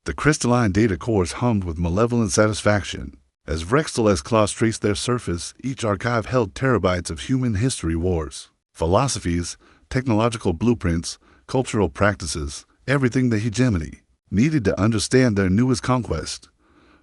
The crystalline data cores hummed with malevolent satisfaction. As Vrextel's claws traced their surface, each archive held terabytes of human history wars, philosophies, technological blueprints, cultural practices, everything the hegemony needed to understand their newest conquest.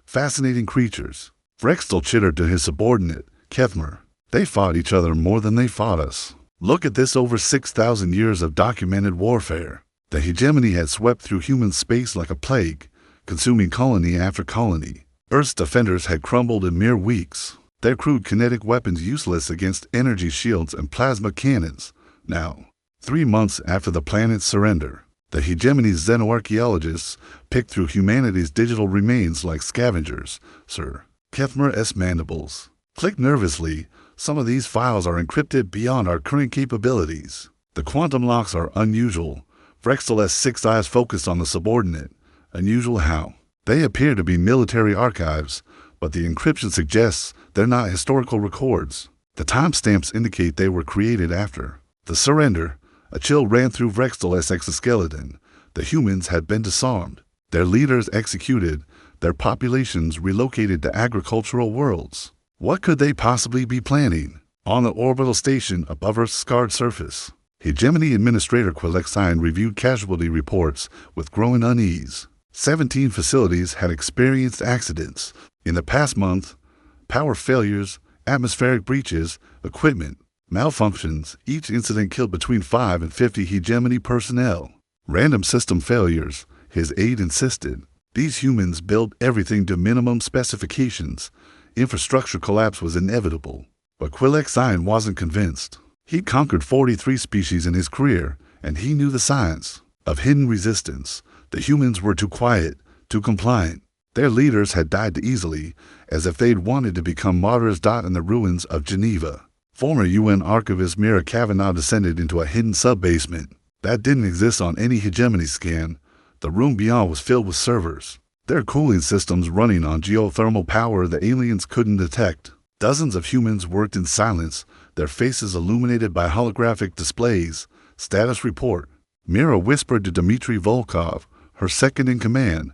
Fascinating creatures. Vrextel chittered to his subordinate, Kethmer. They fought each other more than they fought us. Look at this, over 6,000 years of documented warfare. The hegemony had swept through human space like a plague, consuming colony after colony. Earth's defenders had crumbled in mere weeks, their crude kinetic weapons useless against energy shields and plasma cannons. Now, 3 months after the planet's surrender, the hegemony's xenoarchaeologists picked through humanity's digital remains like scavengers. Sir Kethmer's mandibles clicked nervously. Some of these files are encrypted beyond our current capabilities. The quantum locks are unusual. Vrextel's 6 eyes focused on the subordinate. Unusual how? They appear to be military archives, but the encryption suggests they're not historical records. The timestamps indicate they were created after the surrender. A chill ran through Vrextel's exoskeleton. The humans had been disarmed, their leaders executed, their populations relocated to agricultural worlds. What could they possibly be planning? On the orbital station above Earth's scarred surface, Hegemony Administrator Quilexine reviewed casualty reports with growing unease. 17 facilities had experienced accidents in the past month. Power failures, atmospheric breaches, equipment malfunctions. Each incident killed between 5 and 50 hegemony personnel. Random system failures, his aide insisted. These humans built everything to minimum specifications. Infrastructure collapse was inevitable. But Quilexine wasn't convinced. He'd conquered 43 species in his career, and he knew the science of hidden resistance. The humans were too quiet, too compliant. Their leaders had died easily, as if they'd wanted to become martyrs. In the ruins of Geneva, former UN archivist Mira Kavanaugh descended into a hidden sub-basement that didn't exist on any hegemony scan. The room beyond was filled with servers, their cooling systems running on geothermal power the aliens couldn't detect. Dozens of humans worked in silence, their faces illuminated by holographic displays. Status report. Mira whispered to Dmitry Volkov, her second in command.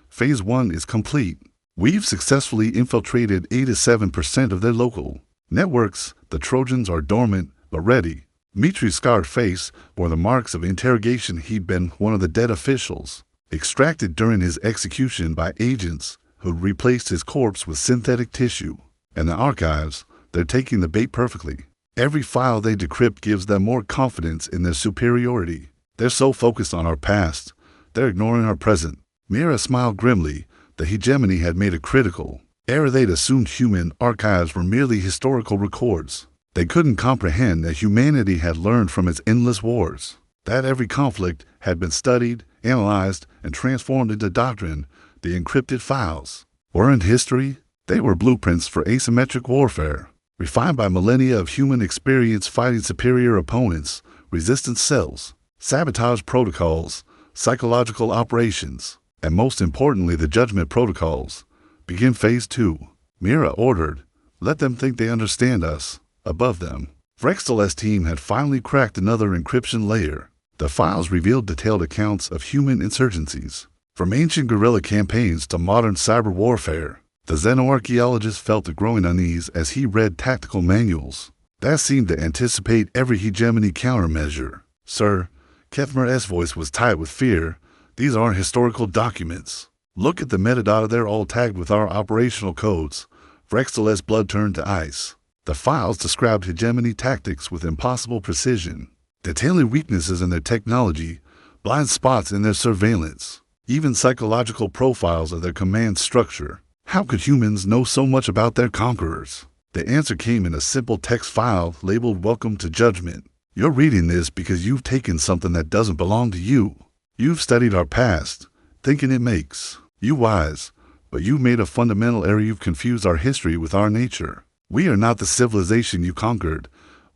Phase 1 is complete. We've successfully infiltrated 87% of their local networks. The Trojans are dormant, but ready. Dmitry's scarred face bore the marks of interrogation. He'd been one of the dead officials, extracted during his execution by agents who'd replaced his corpse with synthetic tissue. And the archives, they're taking the bait perfectly. Every file they decrypt gives them more confidence in their superiority. They're so focused on our past, they're ignoring our present. Mira smiled grimly. The hegemony had made a critical error. They'd assumed human archives were merely historical records. They couldn't comprehend that humanity had learned from its endless wars, that every conflict had been studied, analyzed, and transformed into doctrine. The encrypted files weren't history. They were blueprints for asymmetric warfare, refined by millennia of human experience fighting superior opponents, resistance cells, sabotage protocols, psychological operations, and most importantly the judgment protocols. Begin Phase 2. Mira ordered. Let them think they understand us. Above them, Vrextel's team had finally cracked another encryption layer. The files revealed detailed accounts of human insurgencies, from ancient guerrilla campaigns to modern cyber warfare. The xenoarchaeologist felt a growing unease as he read tactical manuals that seemed to anticipate every hegemony countermeasure. Sir, Kethmer's voice was tight with fear. These aren't historical documents. Look at the metadata, they're all tagged with our operational codes. Vrextel's blood turned to ice. The files described hegemony tactics with impossible precision, detailing weaknesses in their technology, blind spots in their surveillance, even psychological profiles of their command structure. How could humans know so much about their conquerors? The answer came in a simple text file labeled Welcome to Judgment. You're reading this because you've taken something that doesn't belong to you. You've studied our past, thinking it makes you wise, but you've made a fundamental error. You've confused our history with our nature. We are not the civilization you conquered.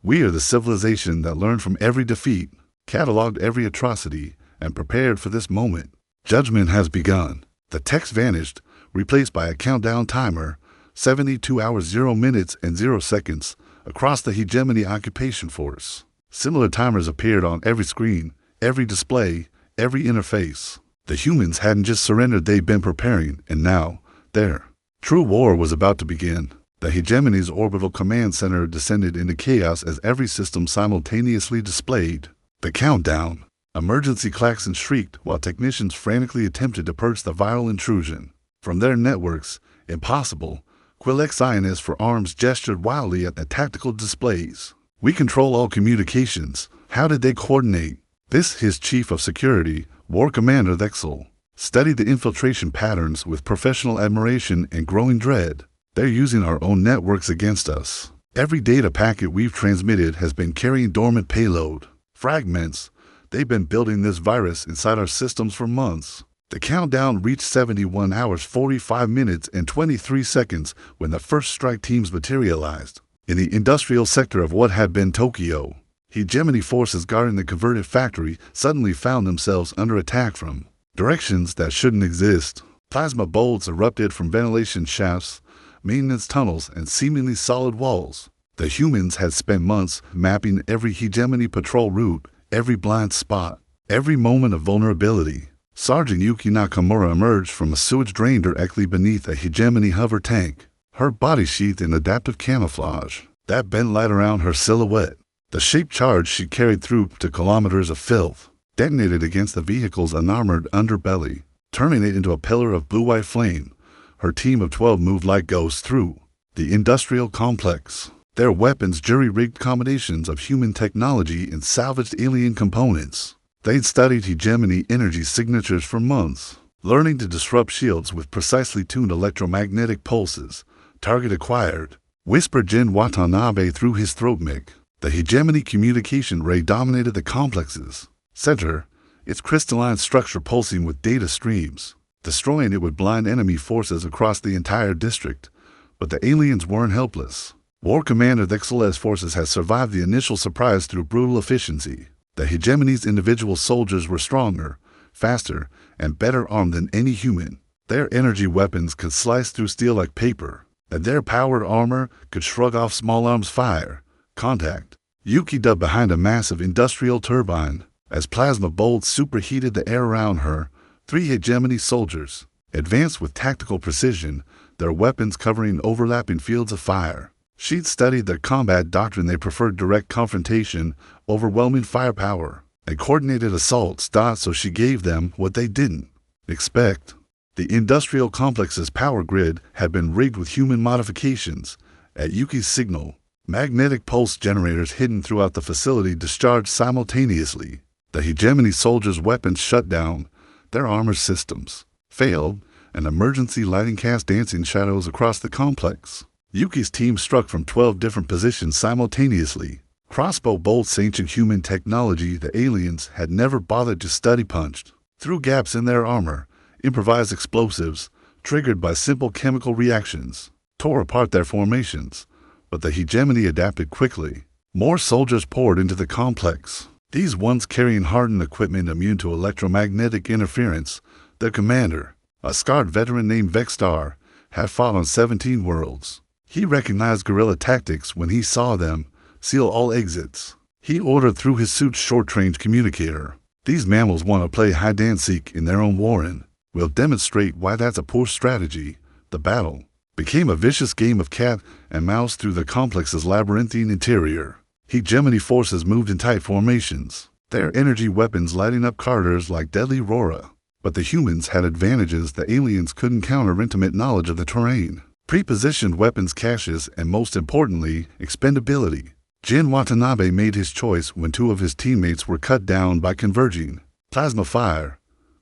We are the civilization that learned from every defeat, cataloged every atrocity, and prepared for this moment. Judgment has begun. The text vanished, replaced by a countdown timer, 72 hours 0 minutes and 0 seconds, across the hegemony occupation force. Similar timers appeared on every screen, every display, every interface. The humans hadn't just surrendered, they'd been preparing, and now, their true war was about to begin. The hegemony's orbital command center descended into chaos as every system simultaneously displayed the countdown. Emergency klaxons shrieked while technicians frantically attempted to purge the viral intrusion from their networks. Impossible. Quill-Xionists for arms gestured wildly at the tactical displays. We control all communications. How did they coordinate? His chief of security, War Commander Thexel, studied the infiltration patterns with professional admiration and growing dread. They're using our own networks against us. Every data packet we've transmitted has been carrying dormant payload. Fragments. They've been building this virus inside our systems for months. The countdown reached 71 hours, 45 minutes, and 23 seconds when the first strike teams materialized. In the industrial sector of what had been Tokyo, hegemony forces guarding the converted factory suddenly found themselves under attack from directions that shouldn't exist. Plasma bolts erupted from ventilation shafts, maintenance tunnels, and seemingly solid walls. The humans had spent months mapping every hegemony patrol route, every blind spot, every moment of vulnerability. Sergeant Yuki Nakamura emerged from a sewage drain directly beneath a hegemony hover tank, her body sheathed in adaptive camouflage that bent light around her silhouette. The shaped charge she carried through to kilometers of filth detonated against the vehicle's unarmored underbelly, turning it into a pillar of blue-white flame. Her team of 12 moved like ghosts through the industrial complex, their weapons jury-rigged combinations of human technology and salvaged alien components. They'd studied hegemony energy signatures for months, learning to disrupt shields with precisely tuned electromagnetic pulses. Target acquired, whispered Jin Watanabe through his throat mic. The hegemony communication ray dominated the complex's center, its crystalline structure pulsing with data streams. Destroying it would blind enemy forces across the entire district. But the aliens weren't helpless. War Commander Thexel's forces had survived the initial surprise through brutal efficiency. The hegemony's individual soldiers were stronger, faster, and better armed than any human. Their energy weapons could slice through steel like paper, and their powered armor could shrug off small arms fire. Contact. Yuki ducked behind a massive industrial turbine. As plasma bolts superheated the air around her, 3 hegemony soldiers advanced with tactical precision, their weapons covering overlapping fields of fire. She'd studied their combat doctrine. They preferred direct confrontation, overwhelming firepower, and coordinated assaults. So she gave them what they didn't expect. The industrial complex's power grid had been rigged with human modifications. At Yuki's signal, magnetic pulse generators hidden throughout the facility discharged simultaneously. The hegemony soldiers' weapons shut down, their armor systems failed, and emergency lighting cast dancing shadows across the complex. Yuki's team struck from 12 different positions simultaneously. Crossbow bolts, ancient human technology the aliens had never bothered to study, punched through gaps in their armor. Improvised explosives, triggered by simple chemical reactions, tore apart their formations. But the hegemony adapted quickly. More soldiers poured into the complex, these ones carrying hardened equipment immune to electromagnetic interference. Their commander, a scarred veteran named Vexstar, had fought on 17 worlds. He recognized guerrilla tactics when he saw them. Seal all exits. He ordered through his suit's short-range communicator. These mammals want to play hide-and-seek in their own warren. We'll demonstrate why that's a poor strategy. The battle became a vicious game of cat and mouse through the complex's labyrinthine interior. Hegemony forces moved in tight formations, their energy weapons lighting up corridors like deadly aurora. But the humans had advantages the aliens couldn't counter: intimate knowledge of the terrain, pre-positioned weapons caches, and most importantly, expendability. Jin Watanabe made his choice when 2 of his teammates were cut down by converging plasma fire.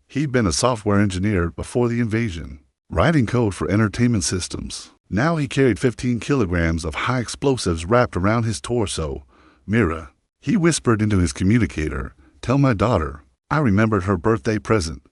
He'd been a software engineer before the invasion, writing code for entertainment systems. Now he carried 15 kilograms of high explosives wrapped around his torso. Mira, he whispered into his communicator, tell my daughter I remembered her birthday present.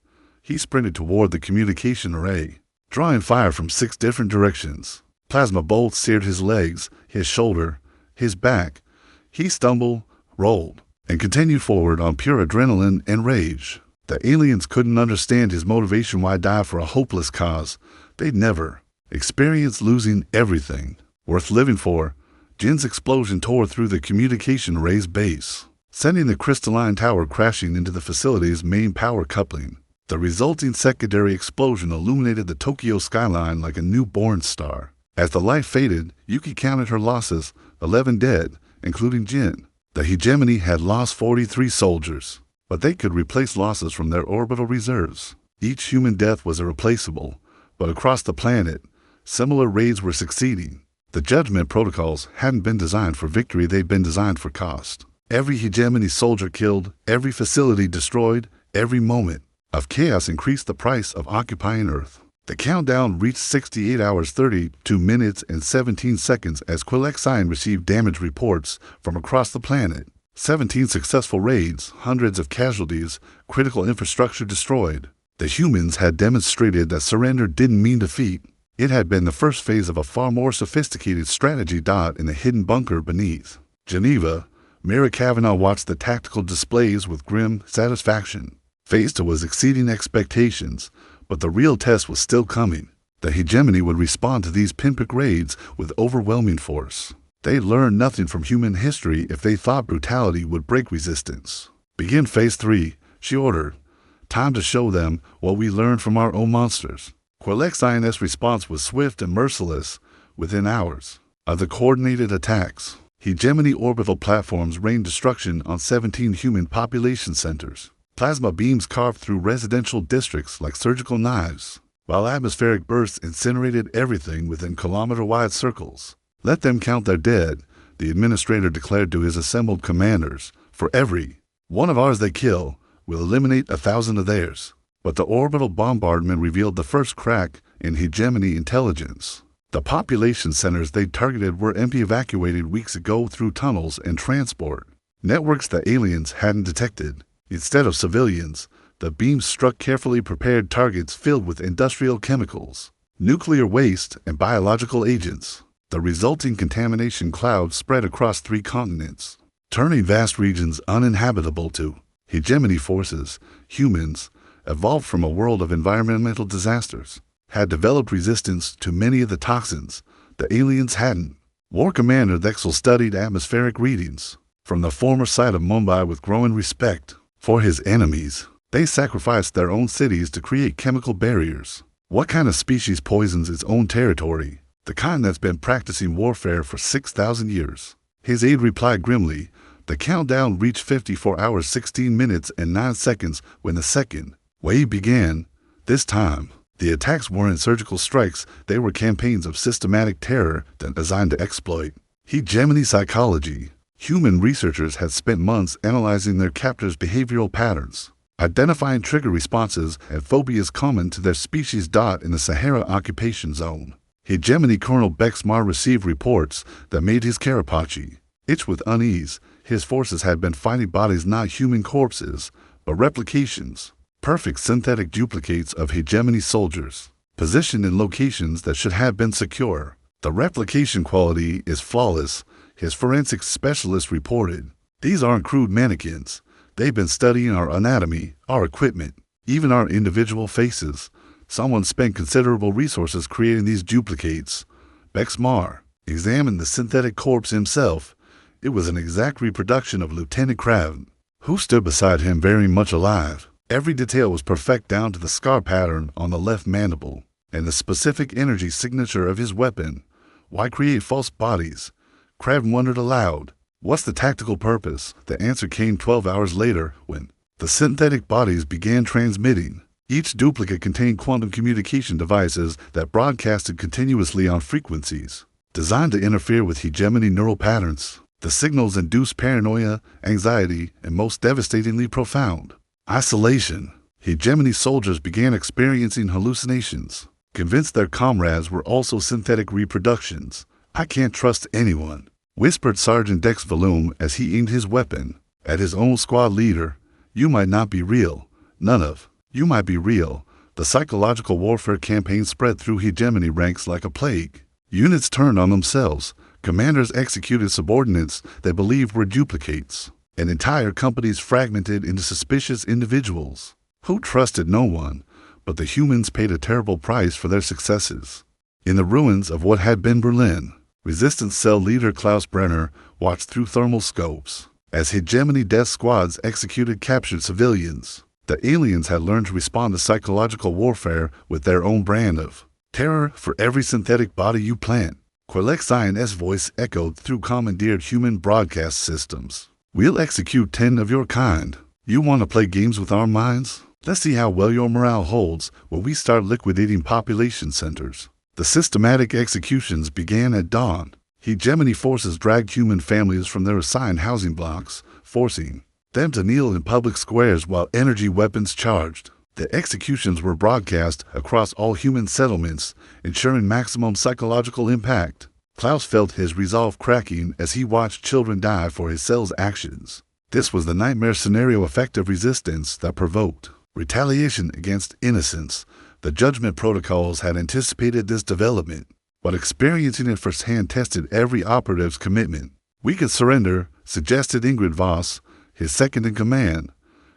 He sprinted toward the communication array, drawing fire from 6 different directions. Plasma bolts seared his legs, his shoulder, his back. He stumbled, rolled, and continued forward on pure adrenaline and rage. The aliens couldn't understand his motivation. Why die for a hopeless cause? They'd never experienced losing everything worth living for. Jin's explosion tore through the communication array's base, sending the crystalline tower crashing into the facility's main power coupling. The resulting secondary explosion illuminated the Tokyo skyline like a newborn star. As the light faded, Yuki counted her losses, 11 dead, including Jin. The hegemony had lost 43 soldiers, but they could replace losses from their orbital reserves. Each human death was irreplaceable, but across the planet, similar raids were succeeding. The judgment protocols hadn't been designed for victory, they'd been designed for cost. Every hegemony soldier killed, every facility destroyed, every moment of chaos increased the price of occupying Earth. The countdown reached 68 hours 32 minutes and 17 seconds as BlackHFY received damage reports from across the planet. 17 successful raids, hundreds of casualties, critical infrastructure destroyed. The humans had demonstrated that surrender didn't mean defeat. It had been the first phase of a far more sophisticated strategy. In the hidden bunker beneath Geneva, Mira Kavanaugh watched the tactical displays with grim satisfaction. Phase 2 was exceeding expectations, but the real test was still coming. The hegemony would respond to these pinprick raids with overwhelming force. They learned nothing from human history if they thought brutality would break resistance. Begin Phase 3, she ordered. Time to show them what we learned from our own monsters. BlackHFY's response was swift and merciless. Within hours of the coordinated attacks, hegemony orbital platforms rained destruction on 17 human population centers. Plasma beams carved through residential districts like surgical knives, while atmospheric bursts incinerated everything within kilometer-wide circles. Let them count their dead, the administrator declared to his assembled commanders. For every one of ours they kill, we'll eliminate 1,000 of theirs. But the orbital bombardment revealed the first crack in hegemony intelligence. The population centers they targeted were empty, evacuated weeks ago through tunnels and transport networks that aliens hadn't detected. Instead of civilians, the beams struck carefully prepared targets filled with industrial chemicals, nuclear waste, and biological agents. The resulting contamination cloud spread across 3 continents, turning vast regions uninhabitable to hegemony forces. Humans, evolved from a world of environmental disasters, had developed resistance to many of the toxins the aliens hadn't. War Commander Dexel studied atmospheric readings from the former site of Mumbai with growing respect for his enemies. They sacrificed their own cities to create chemical barriers. What kind of species poisons its own territory? The kind that's been practicing warfare for 6,000 years. His aide replied grimly. The countdown reached 54 hours 16 minutes and 9 seconds when the second wave began. This time, the attacks weren't surgical strikes, they were campaigns of systematic terror designed to exploit hegemony psychology. Human researchers had spent months analyzing their captors' behavioral patterns, identifying trigger responses and phobias common to their species. In the Sahara occupation zone, hegemony Colonel Bexmar received reports that made his carapace itch with unease. His forces had been fighting bodies, not human corpses, but replications, perfect synthetic duplicates of hegemony soldiers, positioned in locations that should have been secure. The replication quality is flawless, his forensics specialist reported. These aren't crude mannequins. They've been studying our anatomy, our equipment, even our individual faces. Someone spent considerable resources creating these duplicates. Bexmar examined the synthetic corpse himself. It was an exact reproduction of Lieutenant Craven, who stood beside him very much alive. Every detail was perfect down to the scar pattern on the left mandible and the specific energy signature of his weapon. Why create false bodies? Craven wondered aloud. What's the tactical purpose? The answer came 12 hours later when the synthetic bodies began transmitting. Each duplicate contained quantum communication devices that broadcasted continuously on frequencies designed to interfere with hegemony neural patterns. The signals induced paranoia, anxiety, and most devastatingly profound isolation. Hegemony soldiers began experiencing hallucinations, convinced their comrades were also synthetic reproductions. I can't trust anyone, whispered Sergeant Dex Volume as he aimed his weapon at his own squad leader. You might not be real. None of you might be real. The psychological warfare campaign spread through hegemony ranks like a plague. Units turned on themselves. Commanders executed subordinates they believed were duplicates, and entire companies fragmented into suspicious individuals who trusted no one. But the humans paid a terrible price for their successes. In the ruins of what had been Berlin, Resistance Cell leader Klaus Brenner watched through thermal scopes as hegemony death squads executed captured civilians. The aliens had learned to respond to psychological warfare with their own brand of terror for every synthetic body you plant. BlackHFY's voice echoed through commandeered human broadcast systems. We'll execute 10 of your kind. You want to play games with our minds? Let's see how well your morale holds when we start liquidating population centers. The systematic executions began at dawn. Hegemony forces dragged human families from their assigned housing blocks, forcing them to kneel in public squares while energy weapons charged. The executions were broadcast across all human settlements, ensuring maximum psychological impact. Klaus felt his resolve cracking as he watched children die for his cell's actions. This was the nightmare scenario effect of resistance that provoked retaliation against innocence. The judgment protocols had anticipated this development, but experiencing it firsthand tested every operative's commitment. We could surrender, suggested Ingrid Voss, his second in command.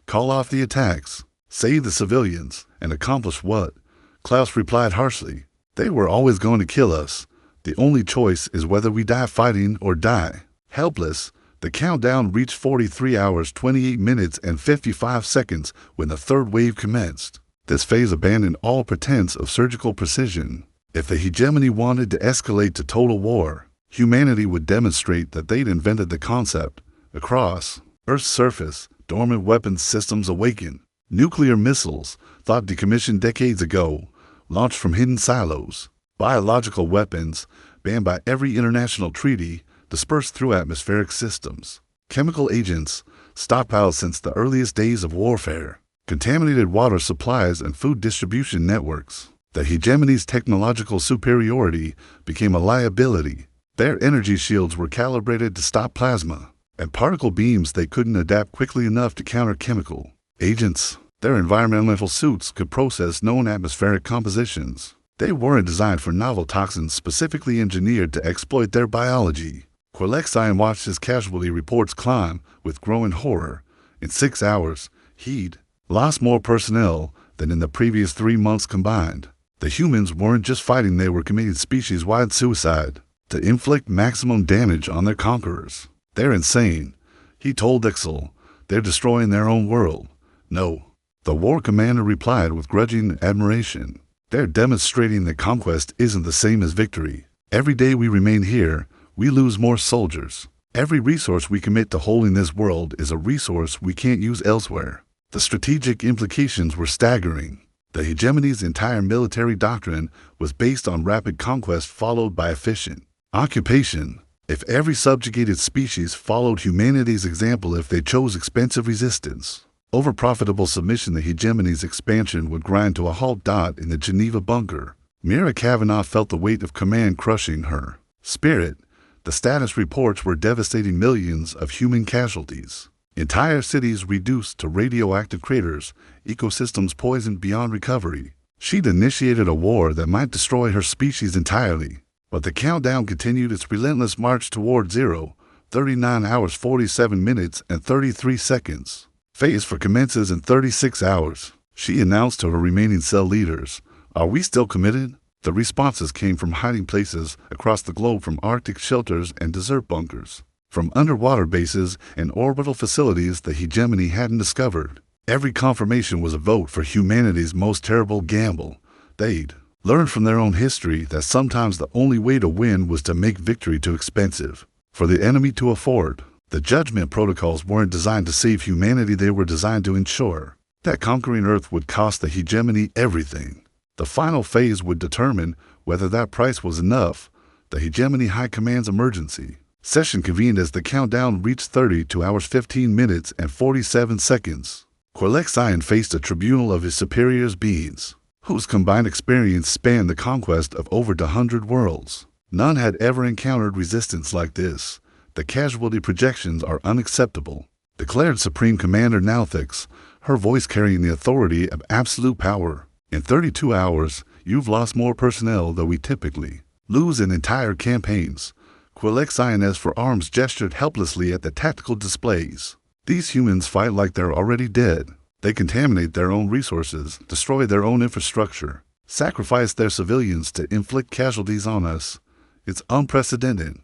Call off the attacks, save the civilians, and accomplish what? Klaus replied harshly. They were always going to kill us. The only choice is whether we die fighting or die helpless. The countdown reached 43 hours, 28 minutes, and 55 seconds when the third wave commenced. This phase abandoned all pretense of surgical precision. If the hegemony wanted to escalate to total war, humanity would demonstrate that they'd invented the concept. Across Earth's surface, dormant weapons systems awaken. Nuclear missiles, thought decommissioned decades ago, launched from hidden silos. Biological weapons, banned by every international treaty, dispersed through atmospheric systems. Chemical agents, stockpiled since the earliest days of warfare. Contaminated water supplies and food distribution networks. The hegemony's technological superiority became a liability. Their energy shields were calibrated to stop plasma and particle beams they couldn't adapt quickly enough to counter chemical agents. Their environmental suits could process known atmospheric compositions. They weren't designed for novel toxins specifically engineered to exploit their biology. BlackHFY watched his casualty reports climb with growing horror. In 6 hours, he'd lost more personnel than in the previous 3 months combined. The humans weren't just fighting, they were committing species-wide suicide to inflict maximum damage on their conquerors. They're insane, he told Ixel. They're destroying their own world. No, the war commander replied with grudging admiration. They're demonstrating that conquest isn't the same as victory. Every day we remain here, we lose more soldiers. Every resource we commit to holding this world is a resource we can't use elsewhere. The strategic implications were staggering. The hegemony's entire military doctrine was based on rapid conquest followed by efficient occupation. If every subjugated species followed humanity's example, if they chose expensive resistance over profitable submission, the hegemony's expansion would grind to a halt. In the Geneva bunker, Mira Kavanaugh felt the weight of command crushing her spirit. The status reports were devastating: millions of human casualties, entire cities reduced to radioactive craters, ecosystems poisoned beyond recovery. She'd initiated a war that might destroy her species entirely. But the countdown continued its relentless march toward zero. 39 hours, 47 minutes, and 33 seconds. Phase 4 commences in 36 hours. She announced to her remaining cell leaders, "Are we still committed?" The responses came from hiding places across the globe, from Arctic shelters and desert bunkers, from underwater bases and orbital facilities the hegemony hadn't discovered. Every confirmation was a vote for humanity's most terrible gamble. They'd learned from their own history that sometimes the only way to win was to make victory too expensive for the enemy to afford. The judgment protocols weren't designed to save humanity, they were designed to ensure that conquering Earth would cost the hegemony everything. The final phase would determine whether that price was enough. The hegemony high command's emergency session convened as the countdown reached 32 hours, 15 minutes, and 47 seconds. BlackHFY faced a tribunal of his superiors, beings whose combined experience spanned the conquest of over 100 worlds. None had ever encountered resistance like this. The casualty projections are unacceptable, declared Supreme Commander Nauthix, her voice carrying the authority of absolute power. In 32 hours, you've lost more personnel than we typically lose in entire campaigns. BlackHFY's for arms gestured helplessly at the tactical displays. These humans fight like they're already dead. They contaminate their own resources, destroy their own infrastructure, sacrifice their civilians to inflict casualties on us. It's unprecedented.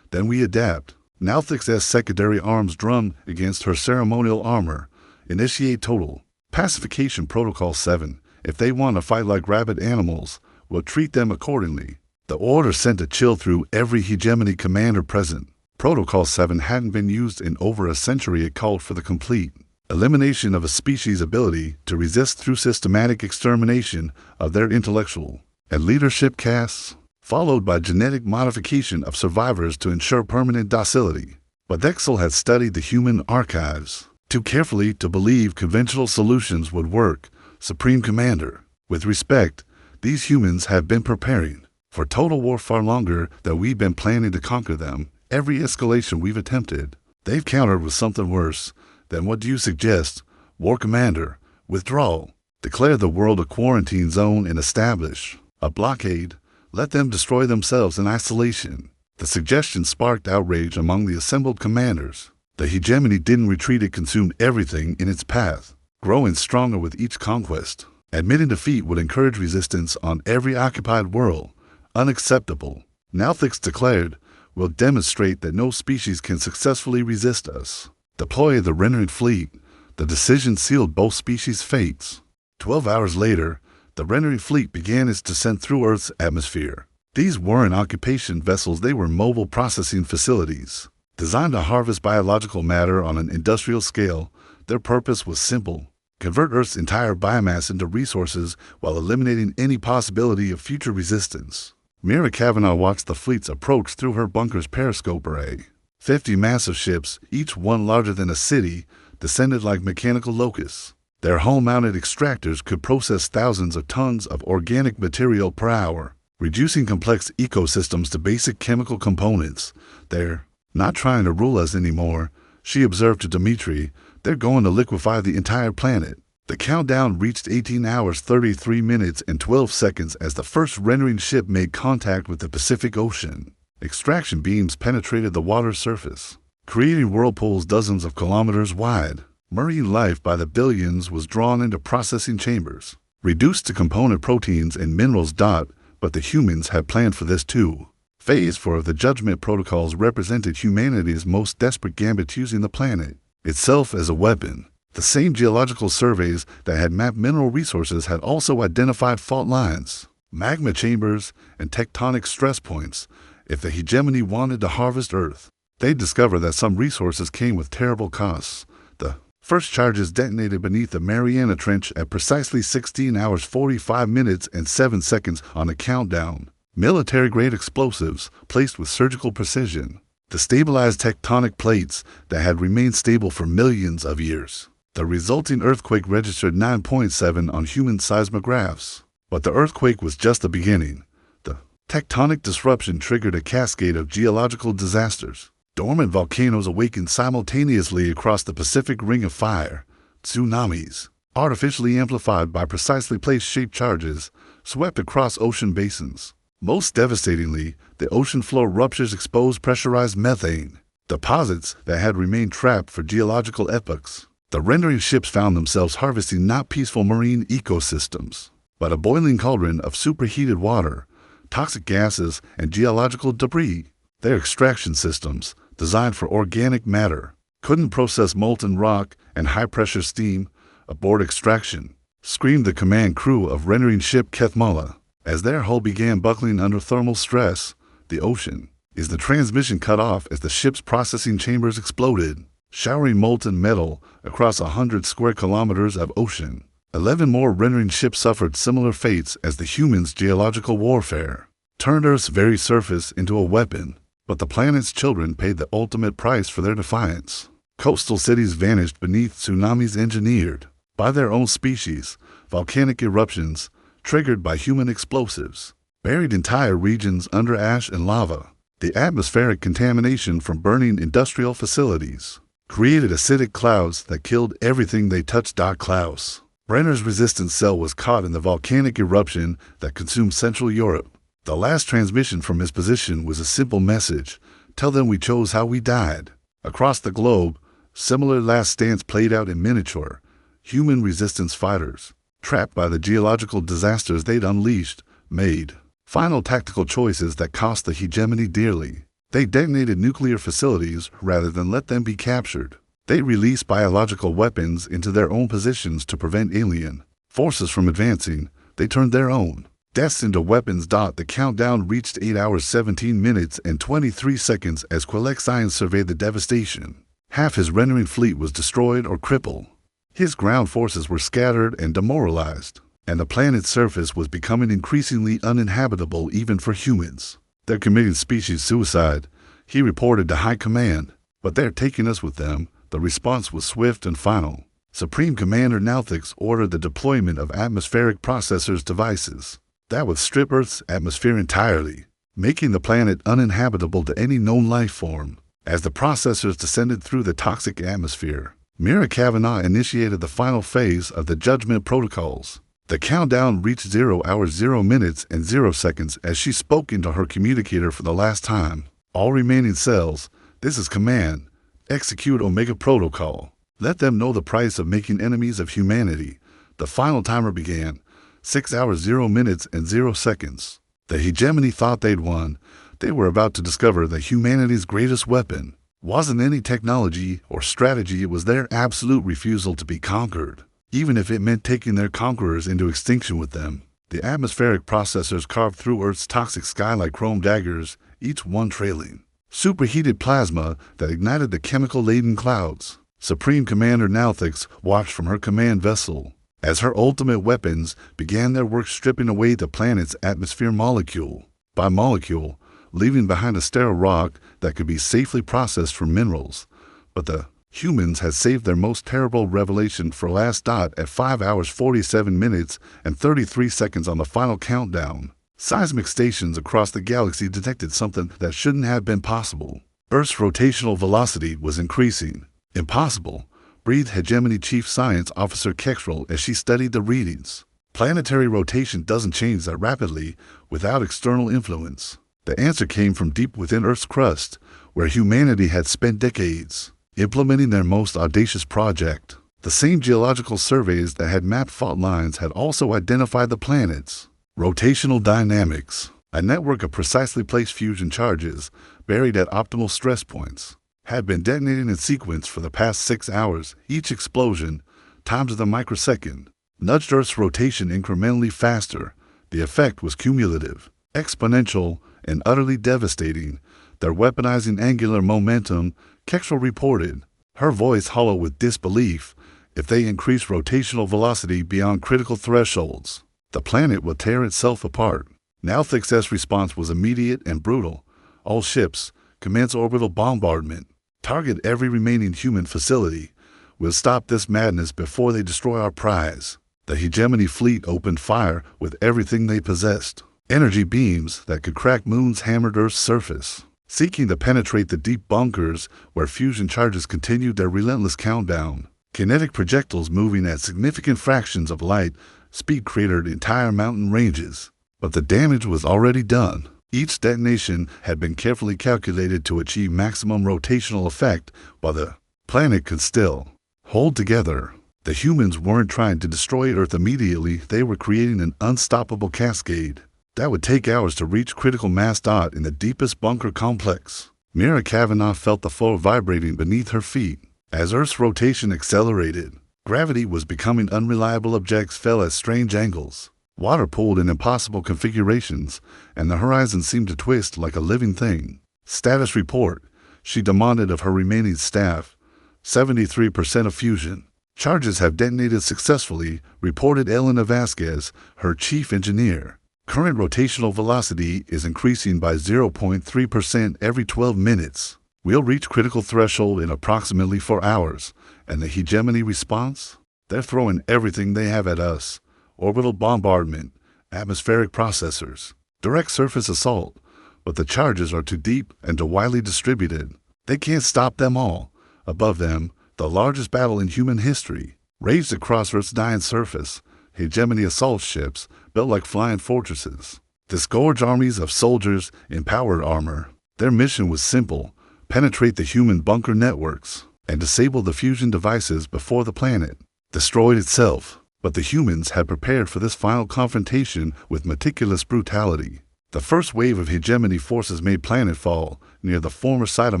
Then we adapt. Nauthix's secondary arms drum against her ceremonial armor. Initiate total Pacification Protocol 7. If they want to fight like rabid animals, we'll treat them accordingly. The order sent a chill through every hegemony commander present. Protocol 7 hadn't been used in over a century. It called for the complete elimination of a species' ability to resist through systematic extermination of their intellectual and leadership castes, followed by genetic modification of survivors to ensure permanent docility. But Vexel had studied the human archives too carefully to believe conventional solutions would work. Supreme Commander, with respect, these humans have been preparing for total war far longer than we've been planning to conquer them. Every escalation we've attempted, they've countered with something worse. Then what do you suggest? War Commander, withdraw. Declare the world a quarantine zone and establish a blockade. Let them destroy themselves in isolation. The suggestion sparked outrage among the assembled commanders. The hegemony didn't retreat. It consumed everything in its path, growing stronger with each conquest. Admitting defeat would encourage resistance on every occupied world. Unacceptable. Nalthix declared, we'll demonstrate that no species can successfully resist us. Deploy the rendering fleet. The decision sealed both species' fates. 12 hours later, the rendering fleet began its descent through Earth's atmosphere. These weren't occupation vessels. They were mobile processing facilities, designed to harvest biological matter on an industrial scale. Their purpose was simple: convert Earth's entire biomass into resources while eliminating any possibility of future resistance. Mira Kavanaugh watched the fleet's approach through her bunker's periscope array. 50 massive ships, each one larger than a city, descended like mechanical locusts. Their hull-mounted extractors could process thousands of tons of organic material per hour, reducing complex ecosystems to basic chemical components. They're not trying to rule us anymore, she observed to Dmitri. They're going to liquefy the entire planet. The countdown reached 18 hours 33 minutes and 12 seconds as the first rendering ship made contact with the Pacific Ocean. Extraction beams penetrated the water's surface, creating whirlpools dozens of kilometers wide. Marine life by the billions was drawn into processing chambers, reduced to component proteins and minerals. But the humans had planned for this too. Phase 4 of the Judgment Protocols represented humanity's most desperate gambit, using the planet itself as a weapon. The same geological surveys that had mapped mineral resources had also identified fault lines, magma chambers, and tectonic stress points. If the hegemony wanted to harvest Earth, they'd discover that some resources came with terrible costs. The first charges detonated beneath the Mariana Trench at precisely 16 hours 45 minutes and 7 seconds on a countdown. Military-grade explosives placed with surgical precision to stabilize tectonic plates that had remained stable for millions of years. The resulting earthquake registered 9.7 on human seismographs. But the earthquake was just the beginning. The tectonic disruption triggered a cascade of geological disasters. Dormant volcanoes awakened simultaneously across the Pacific Ring of Fire. Tsunamis, artificially amplified by precisely placed shaped charges, swept across ocean basins. Most devastatingly, the ocean floor ruptures exposed pressurized methane deposits that had remained trapped for geological epochs. The rendering ships found themselves harvesting not peaceful marine ecosystems, but a boiling cauldron of superheated water, toxic gases, and geological debris. Their extraction systems, designed for organic matter, couldn't process molten rock and high-pressure steam. Aboard extraction, screamed the command crew of rendering ship Kethmala. As their hull began buckling under thermal stress, the ocean is the transmission cut off as the ship's processing chambers exploded, showering molten metal across 100 square kilometers of ocean. 11 more rendering ships suffered similar fates as the humans' geological warfare turned Earth's very surface into a weapon. But the planet's children paid the ultimate price for their defiance. Coastal cities vanished beneath tsunamis engineered by their own species. Volcanic eruptions, triggered by human explosives, buried entire regions under ash and lava. The atmospheric contamination from burning industrial facilities created acidic clouds that killed everything they touched. Klaus Brenner's resistance cell was caught in the volcanic eruption that consumed Central Europe. The last transmission from his position was a simple message: tell them we chose how we died. Across the globe, similar last stands played out in miniature. Human resistance fighters, trapped by the geological disasters they'd unleashed, made final tactical choices that cost the hegemony dearly. They detonated nuclear facilities rather than let them be captured. They released biological weapons into their own positions to prevent alien forces from advancing. They turned their own deaths into weapons. The countdown reached 8 hours 17 minutes and 23 seconds as BlackHFY surveyed the devastation. Half his rendering fleet was destroyed or crippled. His ground forces were scattered and demoralized, and the planet's surface was becoming increasingly uninhabitable even for humans. They're committing species suicide, he reported to High Command, but they're taking us with them. The response was swift and final. Supreme Commander Nauthix ordered the deployment of atmospheric processors devices that would strip Earth's atmosphere entirely, making the planet uninhabitable to any known life form. As the processors descended through the toxic atmosphere, BlackHFY initiated the final phase of the Judgment Protocols. The countdown reached 0 hours 0 minutes and 0 seconds as she spoke into her communicator for the last time. All remaining cells, this is Command. Execute Omega Protocol. Let them know the price of making enemies of humanity. The final timer began. 6 hours 0 minutes and 0 seconds. The hegemony thought they'd won. They were about to discover that humanity's greatest weapon wasn't any technology or strategy, it was their absolute refusal to be conquered, even if it meant taking their conquerors into extinction with them. The atmospheric processors carved through Earth's toxic sky like chrome daggers, each one trailing superheated plasma that ignited the chemical-laden clouds. Supreme Commander Nauthix watched from her command vessel as her ultimate weapons began their work stripping away the planet's atmosphere molecule by molecule, leaving behind a sterile rock that could be safely processed for minerals. But the humans had saved their most terrible revelation for last. At 5 hours 47 minutes and 33 seconds on the final countdown, seismic stations across the galaxy detected something that shouldn't have been possible. Earth's rotational velocity was increasing. Impossible, breathed Hegemony Chief Science Officer Kexrel as she studied the readings. Planetary rotation doesn't change that rapidly without external influence. The answer came from deep within Earth's crust, where humanity had spent decades implementing their most audacious project. The same geological surveys that had mapped fault lines had also identified the planet's rotational dynamics. A network of precisely placed fusion charges, buried at optimal stress points, had been detonating in sequence for the past 6 hours. Each explosion, times of the microsecond, nudged Earth's rotation incrementally faster. The effect was cumulative, exponential, and utterly devastating. They're weaponizing angular momentum, Kexrel reported, her voice hollow with disbelief. If they increase rotational velocity beyond critical thresholds, the planet will tear itself apart. Nauthix's response was immediate and brutal. All ships, commence orbital bombardment. Target every remaining human facility. We'll stop this madness before they destroy our prize. The hegemony fleet opened fire with everything they possessed. Energy beams that could crack moons hammered Earth's surface, seeking to penetrate the deep bunkers where fusion charges continued their relentless countdown. Kinetic projectiles moving at significant fractions of light speed cratered entire mountain ranges. But the damage was already done. Each detonation had been carefully calculated to achieve maximum rotational effect while the planet could still hold together. The humans weren't trying to destroy Earth immediately, they were creating an unstoppable cascade that would take hours to reach critical mass. In the deepest bunker complex, BlackHFY felt the floor vibrating beneath her feet. As Earth's rotation accelerated, gravity was becoming unreliable. Objects fell at strange angles. Water pooled in impossible configurations, and the horizon seemed to twist like a living thing. Status report, she demanded of her remaining staff. 73% of fusion charges have detonated successfully, reported Elena Vasquez, her chief engineer. Current rotational velocity is increasing by 0.3% every 12 minutes. We'll reach critical threshold in approximately 4 hours. And the hegemony response? They're throwing everything they have at us. Orbital bombardment, atmospheric processors, direct surface assault. But the charges are too deep and too widely distributed. They can't stop them all. Above them, the largest battle in human history raged across Earth's dying surface. Hegemony assault ships, built like flying fortresses, disgorge armies of soldiers in powered armor. Their mission was simple: penetrate the human bunker networks and disable the fusion devices before the planet destroyed itself. But the humans had prepared for this final confrontation with meticulous brutality. The first wave of hegemony forces made planetfall near the former site of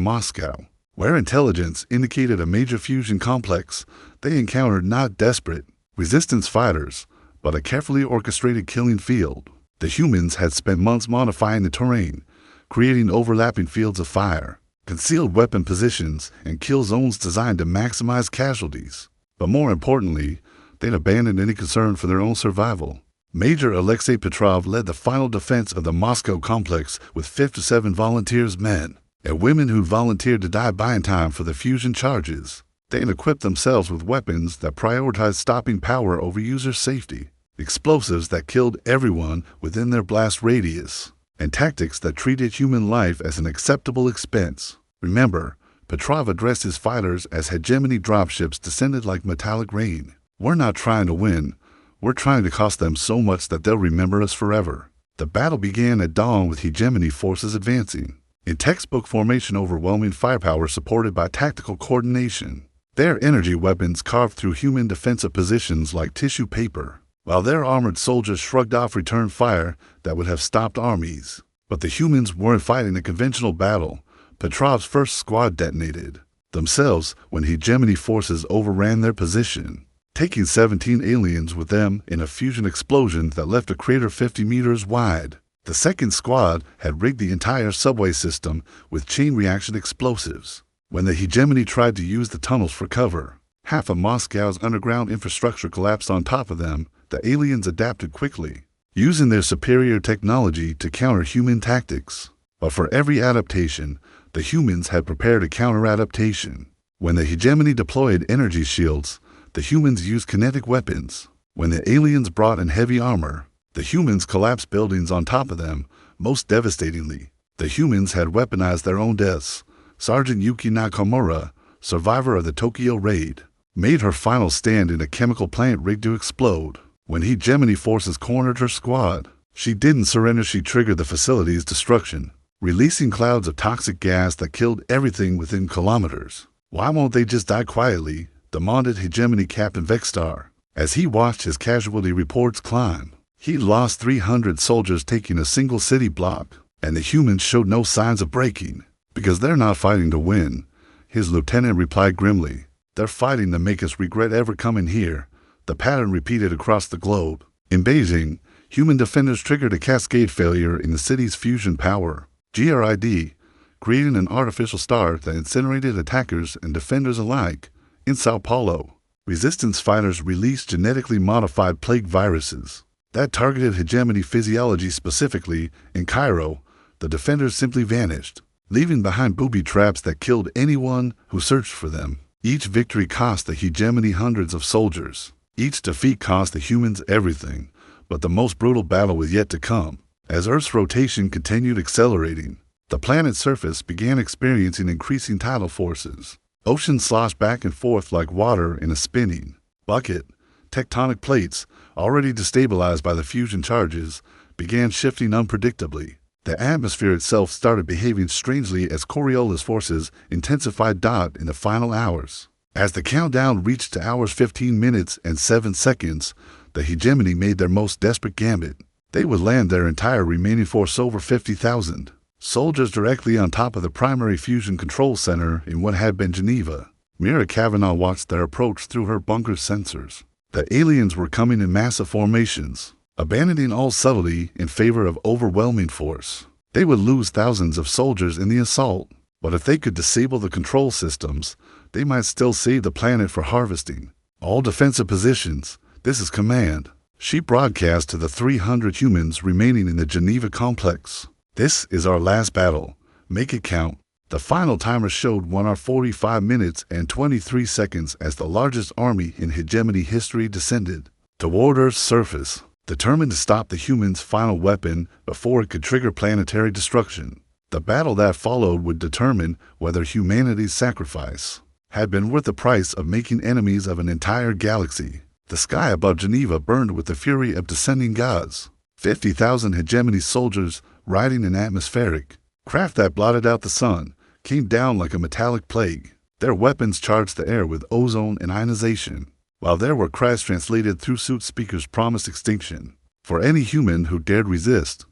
Moscow. Where intelligence indicated a major fusion complex, they encountered not desperate resistance fighters, but a carefully orchestrated killing field. The humans had spent months modifying the terrain, creating overlapping fields of fire, concealed weapon positions, and kill zones designed to maximize casualties. But more importantly, they'd abandoned any concern for their own survival. Major Alexei Petrov led the final defense of the Moscow complex with 57 volunteers men and women who volunteered to die buying time for the fusion charges. They had equipped themselves with weapons that prioritized stopping power over user safety, explosives that killed everyone within their blast radius, and tactics that treated human life as an acceptable expense. Remember, Petrov addressed his fighters as hegemony dropships descended like metallic rain. We're not trying to win. We're trying to cost them so much that they'll remember us forever. The battle began at dawn with hegemony forces advancing. In textbook formation, overwhelming firepower supported by tactical coordination. Their energy weapons carved through human defensive positions like tissue paper, while their armored soldiers shrugged off return fire that would have stopped armies. But the humans weren't fighting a conventional battle. Petrov's first squad detonated themselves when hegemony forces overran their position, taking 17 aliens with them in a fusion explosion that left a crater 50 meters wide. The second squad had rigged the entire subway system with chain reaction explosives. When the hegemony tried to use the tunnels for cover, half of Moscow's underground infrastructure collapsed on top of them. The aliens adapted quickly, using their superior technology to counter human tactics. But for every adaptation, the humans had prepared a counter-adaptation. When the hegemony deployed energy shields, the humans used kinetic weapons. When the aliens brought in heavy armor, the humans collapsed buildings on top of them. Most devastatingly, the humans had weaponized their own deaths. Sergeant Yuki Nakamura, survivor of the Tokyo raid, made her final stand in a chemical plant rigged to explode. When hegemony forces cornered her squad, she didn't surrender. She triggered the facility's destruction, releasing clouds of toxic gas that killed everything within kilometers. Why won't they just die quietly? Demanded hegemony Captain Vexstar, as he watched his casualty reports climb. He lost 300 soldiers taking a single city block, and the humans showed no signs of breaking. Because they're not fighting to win, his lieutenant replied grimly. They're fighting to make us regret ever coming here. The pattern repeated across the globe. In Beijing, human defenders triggered a cascade failure in the city's fusion power, GRID, creating an artificial star that incinerated attackers and defenders alike. In Sao Paulo, resistance fighters released genetically modified plague viruses that targeted hegemony physiology specifically. In Cairo, the defenders simply vanished, leaving behind booby traps that killed anyone who searched for them. Each victory cost the hegemony hundreds of soldiers. Each defeat cost the humans everything. But the most brutal battle was yet to come. As Earth's rotation continued accelerating, the planet's surface began experiencing increasing tidal forces. Oceans sloshed back and forth like water in a spinning bucket. Tectonic plates, already destabilized by the fusion charges, began shifting unpredictably. The atmosphere itself started behaving strangely as Coriolis forces intensified in the final hours. As the countdown reached to hours 15 minutes and 7 seconds, the hegemony made their most desperate gambit. They would land their entire remaining force, over 50,000 soldiers, directly on top of the primary fusion control center in what had been Geneva. Mira Kavanaugh watched their approach through her bunker's sensors. The aliens were coming in massive formations, abandoning all subtlety in favor of overwhelming force. They would lose thousands of soldiers in the assault, but if they could disable the control systems, they might still save the planet for harvesting. All defensive positions. This is command. She broadcast to the 300 humans remaining in the Geneva complex. This is our last battle. Make it count. The final timer showed 1 hour 45 minutes and 23 seconds as the largest army in hegemony history descended toward Earth's surface, determined to stop the humans' final weapon before it could trigger planetary destruction. The battle that followed would determine whether humanity's sacrifice had been worth the price of making enemies of an entire galaxy. The sky above Geneva burned with the fury of descending gods. 50,000 hegemony soldiers riding an atmospheric craft that blotted out the sun came down like a metallic plague. Their weapons charged the air with ozone and ionization, while there were cries translated through suit speakers promised extinction for any human who dared resist.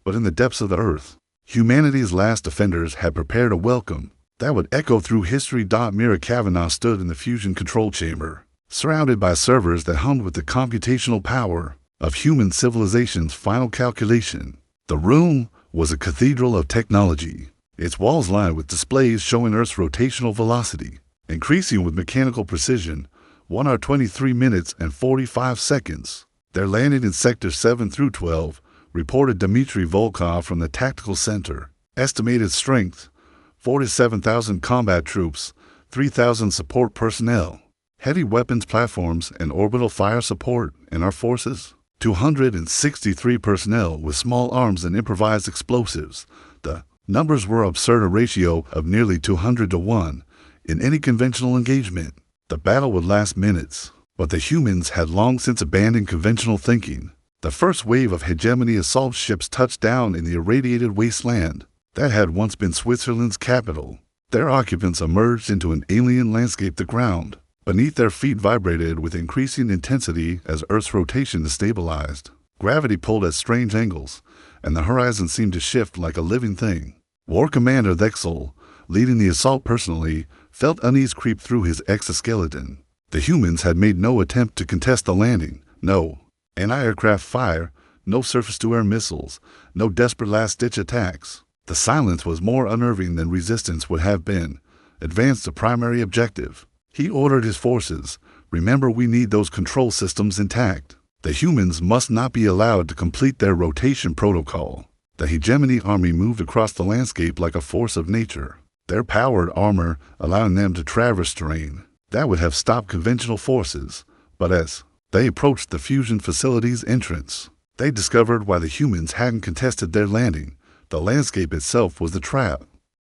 But in the depths of the earth, humanity's last defenders had prepared a welcome. that would echo through history. Mira Kavanagh stood in the fusion control chamber, surrounded by servers that hummed with the computational power of human civilization's final calculation. The room was a cathedral of technology, its walls lined with displays showing Earth's rotational velocity, increasing with mechanical precision, 1 hour 23 minutes and 45 seconds. They're landing in Sector 7 through 12, reported Dmitry Volkov from the Tactical Center. Estimated strength, 47,000 combat troops, 3,000 support personnel, heavy weapons platforms and orbital fire support in our forces, 263 personnel with small arms and improvised explosives. The numbers were absurd, a ratio of nearly 200 to 1 in any conventional engagement. The battle would last minutes, but the humans had long since abandoned conventional thinking. The first wave of hegemony assault ships touched down in the irradiated wasteland that had once been Switzerland's capital. Their occupants emerged into an alien landscape. The ground beneath their feet vibrated with increasing intensity as Earth's rotation destabilized. Gravity pulled at strange angles, and the horizon seemed to shift like a living thing. War Commander Thexel, leading the assault personally, felt unease creep through his exoskeleton. The humans had made no attempt to contest the landing. No anti-aircraft fire, no surface-to-air missiles, no desperate last-ditch attacks. The silence was more unnerving than resistance would have been. Advance the primary objective. He ordered his forces. Remember, we need those control systems intact. The humans must not be allowed to complete their rotation protocol. The hegemony army moved across the landscape like a force of nature, their powered armor allowing them to traverse terrain that would have stopped conventional forces. But as they approached the fusion facility's entrance, they discovered why the humans hadn't contested their landing. The landscape itself was the trap.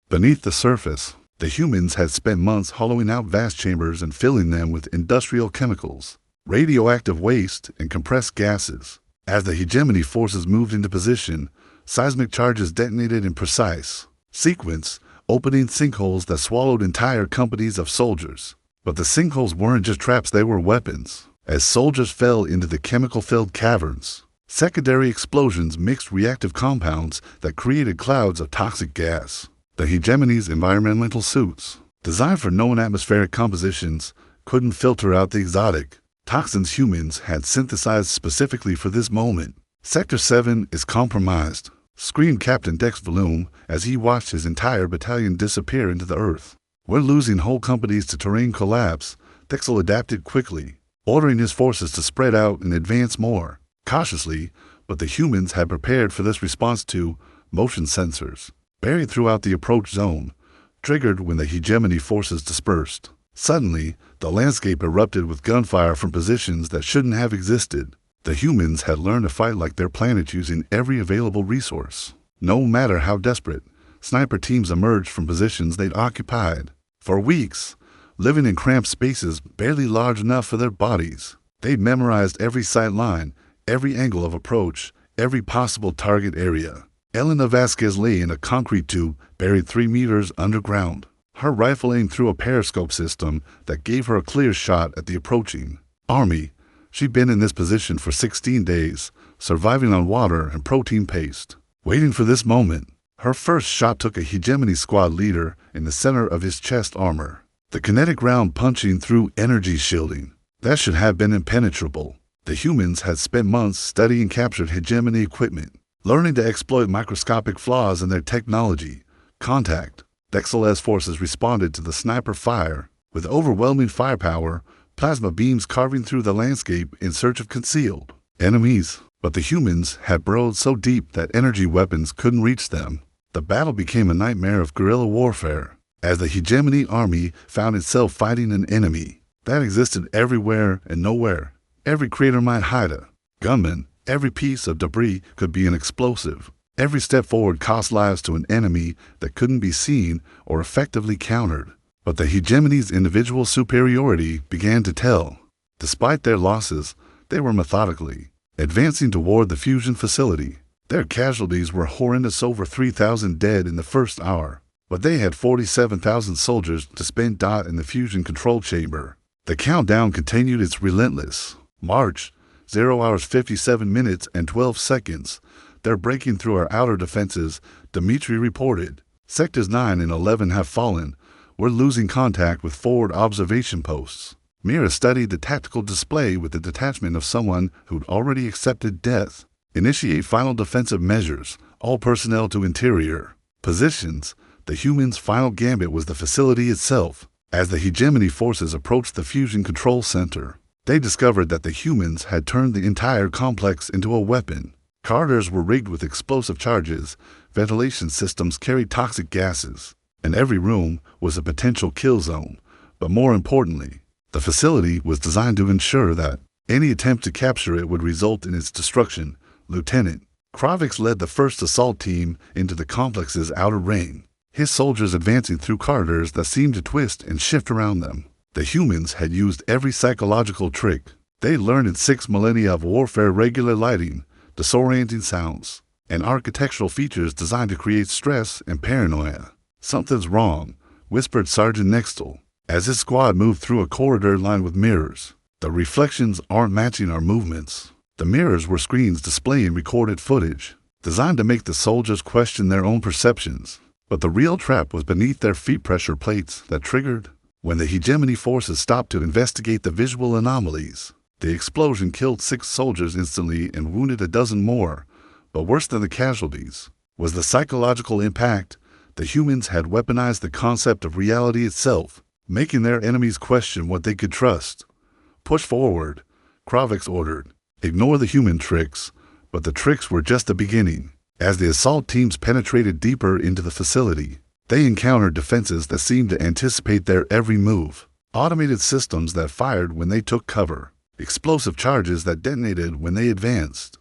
Beneath the surface, the humans had spent months hollowing out vast chambers and filling them with industrial chemicals, radioactive waste, and compressed gases. As the hegemony forces moved into position, seismic charges detonated in precise sequence, opening sinkholes that swallowed entire companies of soldiers. But the sinkholes weren't just traps, they were weapons. As soldiers fell into the chemical-filled caverns, secondary explosions mixed reactive compounds that created clouds of toxic gas. The hegemony's environmental suits, designed for known atmospheric compositions, couldn't filter out the exotic toxins humans had synthesized specifically for this moment. Sector 7 is compromised, screamed Captain Dex Valoom as he watched his entire battalion disappear into the earth. We're losing whole companies to terrain collapse. Dexel adapted quickly, ordering his forces to spread out and advance more cautiously, but the humans had prepared for this response to motion sensors buried throughout the approach zone, triggered when the hegemony forces dispersed. Suddenly, the landscape erupted with gunfire from positions that shouldn't have existed. The humans had learned to fight like their planet, using every available resource. No matter how desperate, sniper teams emerged from positions they'd occupied. For weeks, living in cramped spaces barely large enough for their bodies, they'd memorized every sight line, every angle of approach, every possible target area. Elena Vasquez lay in a concrete tube buried 3 meters underground, her rifle aimed through a periscope system that gave her a clear shot at the approaching army. She'd been in this position for 16 days, surviving on water and protein paste, waiting for this moment. Her first shot took a hegemony squad leader in the center of his chest armor, the kinetic round punching through energy shielding that should have been impenetrable. The humans had spent months studying captured hegemony equipment, learning to exploit microscopic flaws in their technology. Contact. Dexel's forces responded to the sniper fire with overwhelming firepower, plasma beams carving through the landscape in search of concealed enemies. But the humans had burrowed so deep that energy weapons couldn't reach them. The battle became a nightmare of guerrilla warfare, as the hegemony army found itself fighting an enemy that existed everywhere and nowhere. Every crater might hide a gunman. Every piece of debris could be an explosive. Every step forward cost lives to an enemy that couldn't be seen or effectively countered. But the hegemony's individual superiority began to tell. Despite their losses, they were methodically advancing toward the fusion facility. Their casualties were horrendous, over 3,000 dead in the first hour, but they had 47,000 soldiers to spend in the fusion control chamber. The countdown continued its relentless march. 0 hours 57 minutes and 12 seconds. They're breaking through our outer defenses, Dmitry reported. Sectors 9 and 11 have fallen, We're losing contact with forward observation posts. Mira studied the tactical display with the detachment of someone who'd already accepted death. Initiate final defensive measures. All personnel to interior positions. The humans' final gambit was the facility itself. As the hegemony forces approached the fusion control center, they discovered that the humans had turned the entire complex into a weapon. Corridors were rigged with explosive charges, ventilation systems carried toxic gases, and every room was a potential kill zone. But more importantly, the facility was designed to ensure that any attempt to capture it would result in its destruction. Lieutenant Kravix led the first assault team into the complex's outer ring, his soldiers advancing through corridors that seemed to twist and shift around them. The humans had used every psychological trick they learned in 6 millennia of warfare: regular lighting, disorienting sounds, and architectural features designed to create stress and paranoia. "Something's wrong," whispered Sergeant Nextel, as his squad moved through a corridor lined with mirrors. "The reflections aren't matching our movements." The mirrors were screens displaying recorded footage, designed to make the soldiers question their own perceptions. But the real trap was beneath their feet pressure plates that triggered when the hegemony forces stopped to investigate the visual anomalies. The explosion killed 6 soldiers instantly and wounded a dozen more. But worse than the casualties was the psychological impact. The humans had weaponized the concept of reality itself, making their enemies question what they could trust. "Push forward," Kravix ordered. "Ignore the human tricks." But the tricks were just the beginning. As the assault teams penetrated deeper into the facility, they encountered defenses that seemed to anticipate their every move. Automated systems that fired when they took cover. Explosive charges that detonated when they advanced.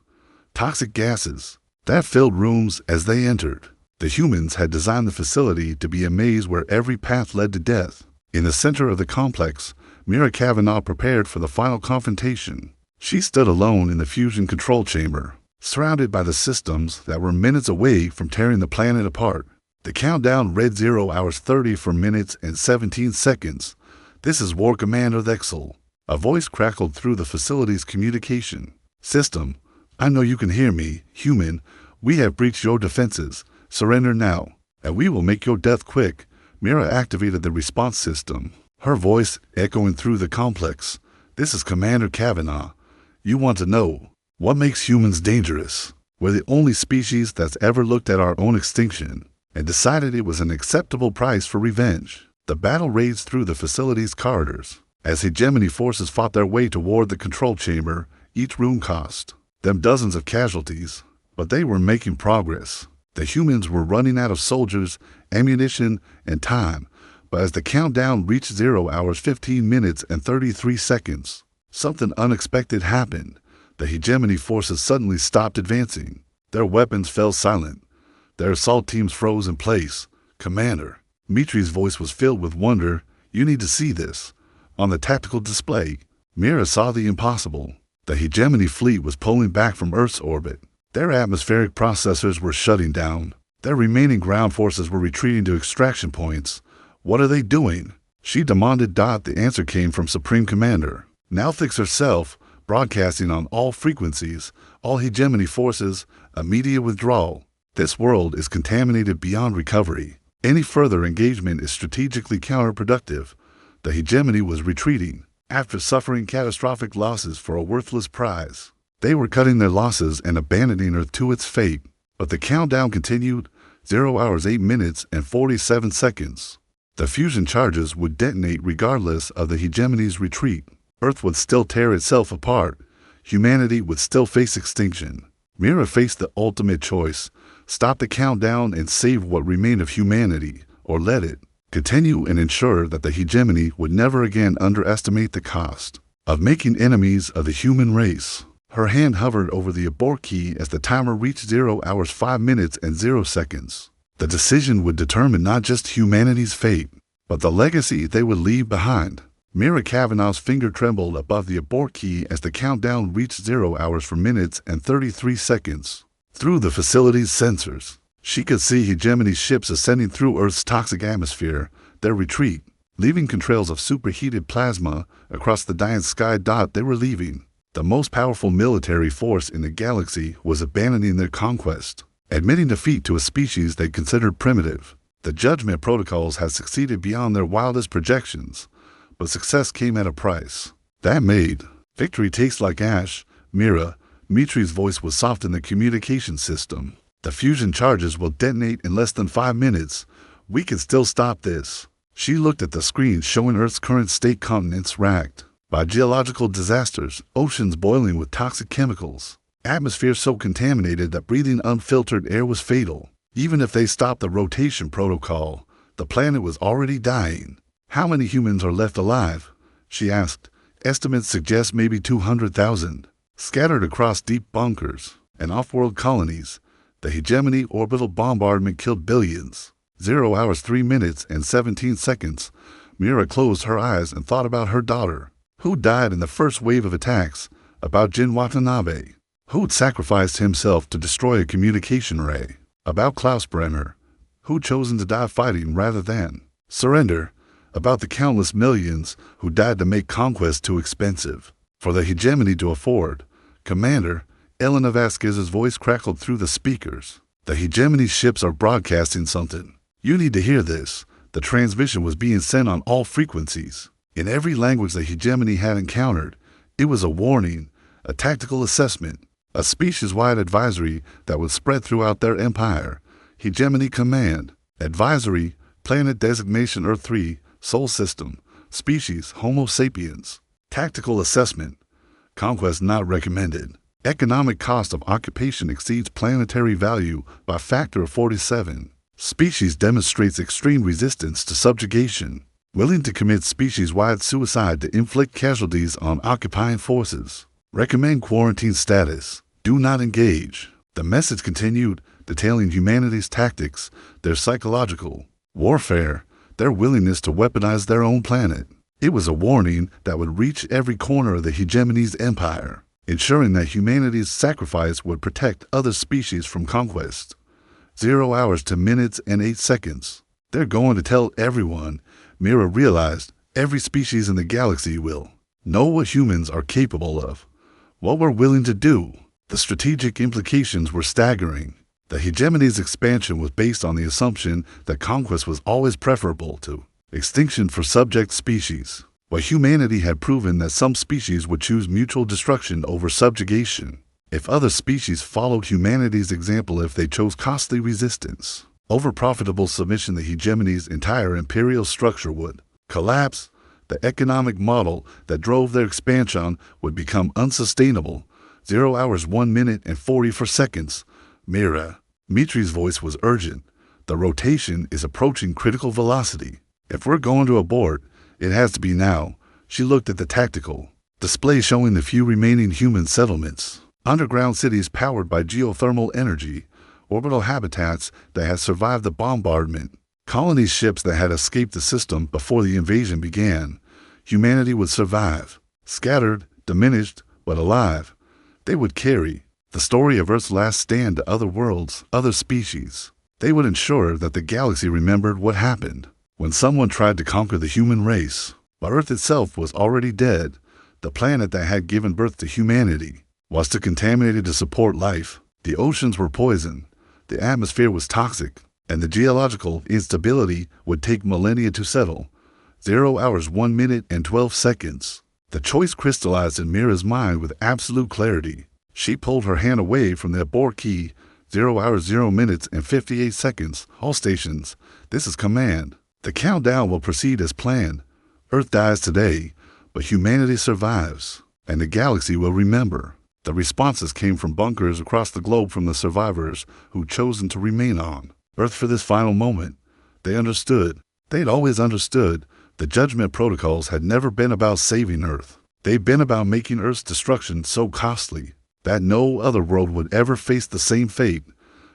Toxic gases that filled rooms as they entered. The humans had designed the facility to be a maze where every path led to death. In the center of the complex, Mira Kavanaugh prepared for the final confrontation. She stood alone in the fusion control chamber, surrounded by the systems that were minutes away from tearing the planet apart. The countdown read 0 hours 30 for minutes and 17 seconds. "This is War Commander Thexel." A voice crackled through the facility's communication system. "I know you can hear me, human. We have breached your defenses. Surrender now, and we will make your death quick." Mira activated the response system, her voice echoing through the complex. "This is Commander Kavanaugh. You want to know what makes humans dangerous? We're the only species that's ever looked at our own extinction and decided it was an acceptable price for revenge." The battle raged through the facility's corridors. As hegemony forces fought their way toward the control chamber, each room cost them dozens of casualties, but they were making progress. The humans were running out of soldiers, ammunition, and time, but as the countdown reached 0 hours 15 minutes and 33 seconds, something unexpected happened. The hegemony forces suddenly stopped advancing. Their weapons fell silent. Their assault teams froze in place. "Commander," Mitri's voice was filled with wonder, "you need to see this." On the tactical display, Mira saw the impossible. The hegemony fleet was pulling back from Earth's orbit. Their atmospheric processors were shutting down. Their remaining ground forces were retreating to extraction points. "What are they doing?" she demanded. The answer came from Supreme Commander Nalthix herself, broadcasting on all frequencies. "All hegemony forces, immediate withdrawal. This world is contaminated beyond recovery. Any further engagement is strategically counterproductive." The hegemony was retreating after suffering catastrophic losses for a worthless prize. They were cutting their losses and abandoning Earth to its fate. But the countdown continued, 0 hours 8 minutes and 47 seconds. The fusion charges would detonate regardless of the hegemony's retreat. Earth would still tear itself apart. Humanity would still face extinction. Mira faced the ultimate choice: stop the countdown and save what remained of humanity, or let it continue and ensure that the hegemony would never again underestimate the cost of making enemies of the human race. Her hand hovered over the abort key as the timer reached 0 hours 5 minutes and 0 seconds. The decision would determine not just humanity's fate, but the legacy they would leave behind. Mira Kavanaugh's finger trembled above the abort key as the countdown reached 0 hours 4 minutes and 33 seconds. Through the facility's sensors, she could see hegemony ships ascending through Earth's toxic atmosphere, their retreat, leaving trails of superheated plasma across the dying sky. They were leaving. The most powerful military force in the galaxy was abandoning their conquest, admitting defeat to a species they considered primitive. The judgment protocols had succeeded beyond their wildest projections, but success came at a price. That made victory taste like ash. Mira, Mitri's voice was soft in the communication system. The fusion charges will detonate in less than 5 minutes. We can still stop this. She looked at the screen showing Earth's current state, continents racked by geological disasters, oceans boiling with toxic chemicals, atmosphere so contaminated that breathing unfiltered air was fatal. Even if they stopped the rotation protocol, the planet was already dying. How many humans are left alive? She asked. Estimates suggest maybe 200,000, scattered across deep bunkers and off-world colonies. The hegemony orbital bombardment killed billions. 0 hours 3 minutes and 17 seconds. Mira closed her eyes and thought about her daughter. Who died in the first wave of attacks? About Jin Watanabe, who'd sacrificed himself to destroy a communication ray. About Klaus Brenner, who'd chosen to die fighting rather than surrender. About the countless millions who died to make conquest too expensive for the hegemony to afford. Commander, Elena Vasquez's voice crackled through the speakers. The hegemony ships are broadcasting something. You need to hear this. The transmission was being sent on all frequencies. In every language the hegemony had encountered, it was a warning, a tactical assessment, a species-wide advisory that would spread throughout their empire. Hegemony Command. Advisory. Planet designation Earth 3. Sol system. Species Homo sapiens. Tactical assessment. Conquest not recommended. Economic cost of occupation exceeds planetary value by factor of 47. Species demonstrates extreme resistance to subjugation. Willing to commit species-wide suicide to inflict casualties on occupying forces. Recommend quarantine status. Do not engage. The message continued, detailing humanity's tactics, their psychological warfare, their willingness to weaponize their own planet. It was a warning that would reach every corner of the hegemony's empire, ensuring that humanity's sacrifice would protect other species from conquest. 0 hours to minutes and 8 seconds. They're going to tell everyone. Mira realized every species in the galaxy will know what humans are capable of, what we're willing to do. The strategic implications were staggering. The hegemony's expansion was based on the assumption that conquest was always preferable to extinction for subject species, but humanity had proven that some species would choose mutual destruction over subjugation. If other species followed humanity's example, if they chose costly resistance over profitable submission, the hegemony's entire imperial structure would collapse. The economic model that drove their expansion would become unsustainable. 0 hours 1 minute and 44 seconds. Mira. Mitri's voice was urgent. The rotation is approaching critical velocity. If we're going to abort, it has to be now. She looked at the tactical display showing the few remaining human settlements. Underground cities powered by geothermal energy. Orbital habitats that had survived the bombardment. Colony ships that had escaped the system before the invasion began. Humanity would survive. Scattered, diminished, but alive. They would carry the story of Earth's last stand to other worlds, other species. They would ensure that the galaxy remembered what happened when someone tried to conquer the human race. But Earth itself was already dead. The planet that had given birth to humanity was too contaminated to support life. The oceans were poisoned. The atmosphere was toxic, and the geological instability would take millennia to settle. 0 hours 1 minute and 12 seconds. The choice crystallized in Mira's mind with absolute clarity. She pulled her hand away from the abort key. 0 hours 0 minutes and 58 seconds. All stations, this is command. The countdown will proceed as planned. Earth dies today, but humanity survives, and the galaxy will remember. The responses came from bunkers across the globe from the survivors who'd chosen to remain on Earth for this final moment. They understood. They'd always understood. The judgment protocols had never been about saving Earth. They'd been about making Earth's destruction so costly that no other world would ever face the same fate.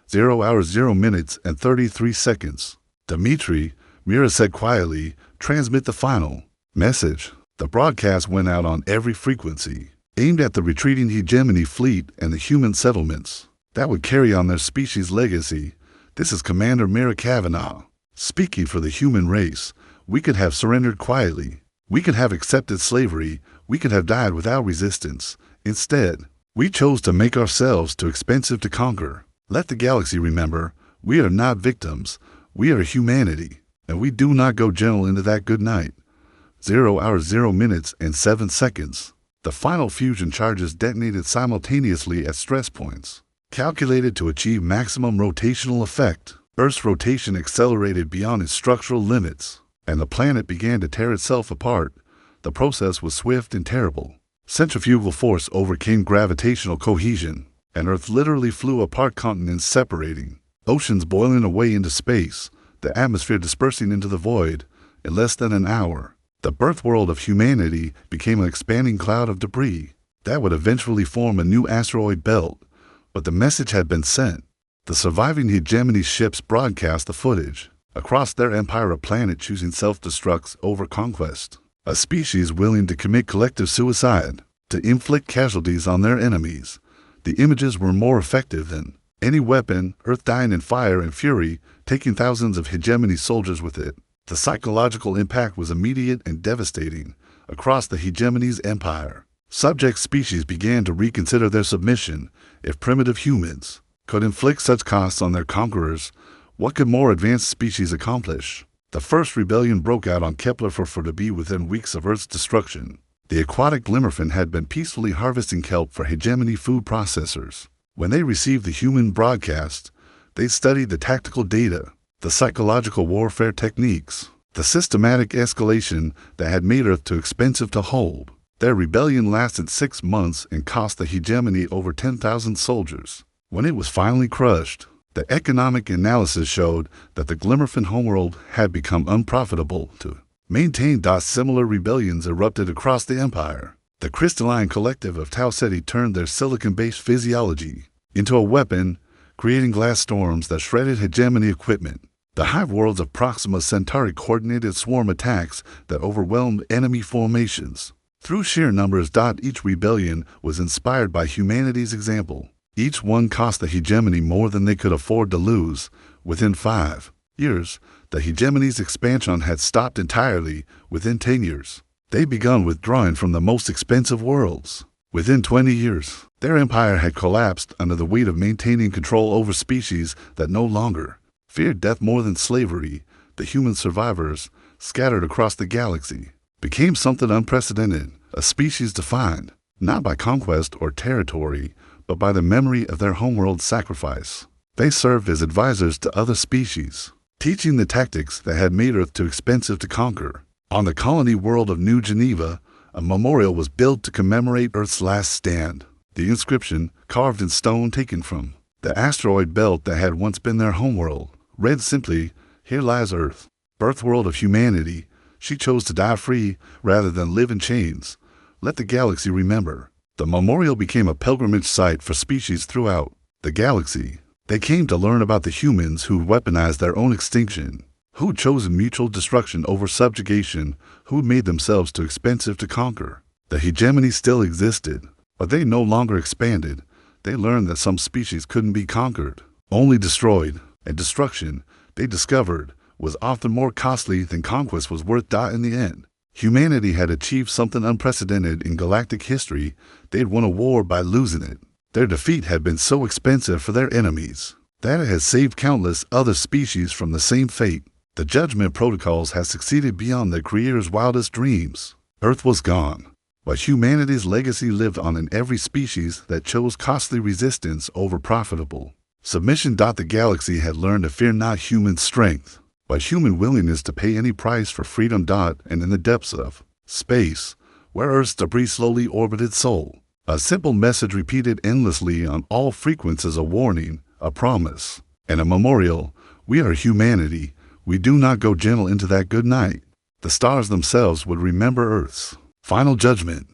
0 hours 0 minutes and 33 seconds. Dimitri, Mira said quietly, transmit the final message. The broadcast went out on every frequency, aimed at the retreating hegemony fleet and the human settlements that would carry on their species' legacy. This is Commander Mira Kavanaugh, speaking for the human race. We could have surrendered quietly. We could have accepted slavery. We could have died without resistance. Instead, we chose to make ourselves too expensive to conquer. Let the galaxy remember, we are not victims. We are humanity, and we do not go gentle into that good night. 0 hours 0 minutes and 7 seconds. The final fusion charges detonated simultaneously at stress points, calculated to achieve maximum rotational effect. Earth's rotation accelerated beyond its structural limits, and the planet began to tear itself apart. The process was swift and terrible. Centrifugal force overcame gravitational cohesion, and Earth literally flew apart, continents separating, oceans boiling away into space, the atmosphere dispersing into the void. In less than an hour, the birth world of humanity became an expanding cloud of debris that would eventually form a new asteroid belt. But the message had been sent. The surviving hegemony ships broadcast the footage across their empire, a planet choosing self-destruct over conquest, a species willing to commit collective suicide to inflict casualties on their enemies. The images were more effective than any weapon, Earth dying in fire and fury, taking thousands of hegemony soldiers with it. The psychological impact was immediate and devastating. Across the hegemony's empire, subject species began to reconsider their submission. If primitive humans could inflict such costs on their conquerors, what could more advanced species accomplish? The first rebellion broke out on Kepler-4 to be within weeks of Earth's destruction. The aquatic glimmerfin had been peacefully harvesting kelp for hegemony food processors. When they received the human broadcast, they studied the tactical data, the psychological warfare techniques, the systematic escalation that had made Earth too expensive to hold. Their rebellion lasted 6 months and cost the hegemony over 10,000 soldiers. When it was finally crushed, the economic analysis showed that the glimmerfin homeworld had become unprofitable to maintain. Similar rebellions erupted across the empire. The crystalline collective of Tau Ceti turned their silicon-based physiology into a weapon, creating glass storms that shredded hegemony equipment. The hive worlds of Proxima Centauri coordinated swarm attacks that overwhelmed enemy formations. Through sheer numbers, each rebellion was inspired by humanity's example. Each one cost the hegemony more than they could afford to lose. Within 5 years, the hegemony's expansion had stopped entirely. Within 10 years, they began withdrawing from the most expensive worlds. Within 20 years, their empire had collapsed under the weight of maintaining control over species that no longer feared death more than slavery. The human survivors, scattered across the galaxy, became something unprecedented, a species defined not by conquest or territory, but by the memory of their homeworld sacrifice. They served as advisors to other species, teaching the tactics that had made Earth too expensive to conquer. On the colony world of New Geneva, a memorial was built to commemorate Earth's last stand. The inscription, carved in stone taken from the asteroid belt that had once been their homeworld, read simply, "Here lies Earth, birth world of humanity. She chose to die free rather than live in chains. Let the galaxy remember." The memorial became a pilgrimage site for species throughout the galaxy. They came to learn about the humans who weaponized their own extinction, who'd chosen mutual destruction over subjugation, who'd made themselves too expensive to conquer. The hegemony still existed, but they no longer expanded. They learned that some species couldn't be conquered, only destroyed, and destruction, they discovered, was often more costly than conquest was worth. In the end, humanity had achieved something unprecedented in galactic history. They'd won a war by losing it. Their defeat had been so expensive for their enemies that it had saved countless other species from the same fate. The judgment protocols had succeeded beyond their creators' wildest dreams. Earth was gone, but humanity's legacy lived on in every species that chose costly resistance over profitable submission. The galaxy had learned to fear not human strength, but human willingness to pay any price for freedom. And in the depths of space, where Earth's debris slowly orbited Sol, a simple message repeated endlessly on all frequencies, a warning, a promise, and a memorial. We are humanity. We do not go gentle into that good night. The stars themselves would remember Earth's final judgment.